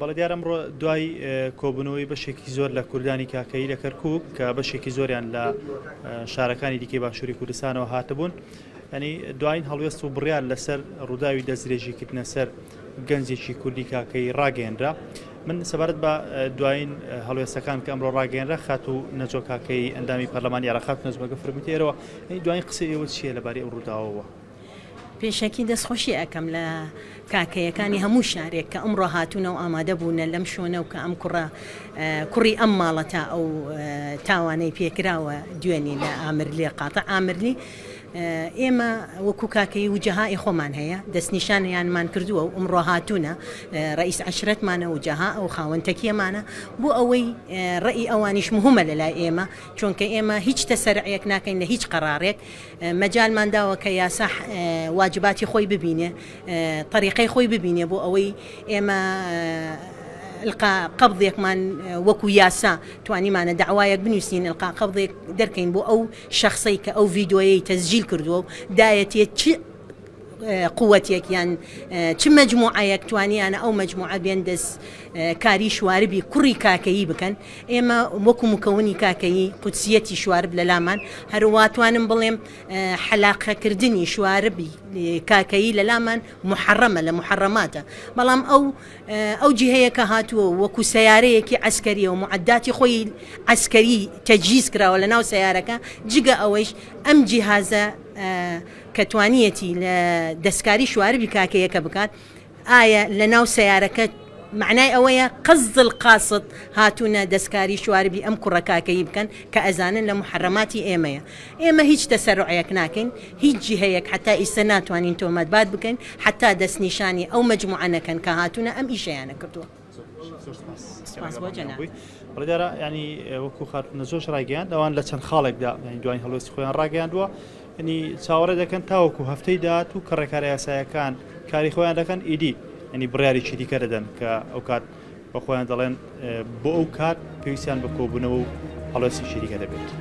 بەڵێ دیارە ئەمڕۆ دوای کۆبوونەوەی بەشێکی زۆر لە کوردانی کاکەیی لە کەرکووک کە بەشێکی زۆریان لە شارەکانی دیکەی باشووری کوردستانەوە هاتبوون، ینی دوایین هەڵوێست و بڕیار لەسەر ڕووداوی دەستدرێژیکردنە سەر گەنجێکی کوردی کاکەی ڕاگەیەنرا. من سەبارەت بە دوایین هەڵوێستەکان کە ئەمڕۆ ڕاگەیەنرا خات و نەجۆ کاکەی ئەندامی پەرلەمانی عێراق نەجمەگە فرمتێرەوە، دوایین قسەی ئێوە چییە لەبارەی ئەو ڕووداوەوە؟ پێشەکی دەستخۆشی ئەەکەم لە کاکەیەکانی هەموو شارێک کە ئەمڕۆ هاتوونە و ئامادە بوونە لەم شوۆنە و کە ئەم کوڕی ئەم ماڵە تا ئەو تاوانەی پێکراوە دوێنی لە ئامرلی قاتە ئامرلی. ئێمە وەکو کاکەی وجەهای خۆمان هەیە، دەستنیشانیانمان کردووە و ئەمڕۆ هاتوونە ڕئیس عەشرەتمانە و جەها ئەو خاوەنتەکیەمانە بۆ ئەوەی ڕێی ئەوانیش مهمە لەلای ئێمە، چونکە ئێمە هیچ تەسەرعەیەک ناکەین لە هیچ قەرارێک. مەجالمان داوە کە یاسا واجباتی خۆی ببینێ، طریقەی خۆی ببینێ بۆ ئەوەی ئێمە قبضێکمان وەکو یاسا توانیمانە داوایەک بنووسین، قبضێک دەرکەین بۆ ئەو شخصی کە ئەو ڤیدۆیەی تەسجیل کردووە و دایەتێت چ قووەتێک یان چ مەجموعەیەک توانیانە ئەو مەجموعە بێن دەست کاری شواربی کوڕی کاکەیی بکەن. ئێمە وەکو مکەونی کاکەیی قودسیەتی شوارب لە لامان هەرواتوانم بڵێم حەلاقەکردنی شواربی کاکەیی لە لامان محەڕەمە لە محەڕەماتە، بەڵام ئەو جیهەیە کە هاتووە وەکو سیارەیەکی عەسکەریە و معداتی خۆی عەسکەری تەجهیز کراوە لە ناو سیارەکە، جگە ئەوەیش ئەم جیهازە کە توانیەتی لە دەستکاری شواربی کاکەیەکە بکات، ئایا لە ناو سیارەکە معنای ئەوەیە قەزد القاسد هاتوونە دەستکاری شواربی ئەم کوڕە کاکەیی بکەن کە ئەزانن لە محەڕەماتی ئێمەیە. ئێمە هیچ تەسەرعەیەک ناکەین، هیچ جیهەیەک حتا ئیسە ناتوانین تۆمەتبات بکەین، حتا دەستنیشانی ئەو مەجموعە نەکەن کە هاتوونە ئەم ئیشەیانە کردووە. سپاس بۆ جەناب. بەڵێدارە ینی وەکو خاتونە زۆر ڕاگەیان ئەوان لە چەند خاڵێکدا دوای هەڵوێستی خۆیان ڕاگەیاندووە، ینی چاوەڕێ دەکەن تاوەکو هەفتەی داهات و کە ڕێکارە یاساییەکان کاری خۆیان دەکەن ئیدی، ینی بڕیاریی دیکە دەدەن کە ئەو کات بە خۆیان دەڵێن بۆ ئەو کات پێویستیان بە کۆبوونەوە و هەڵوێستی شەریکە دەبێت.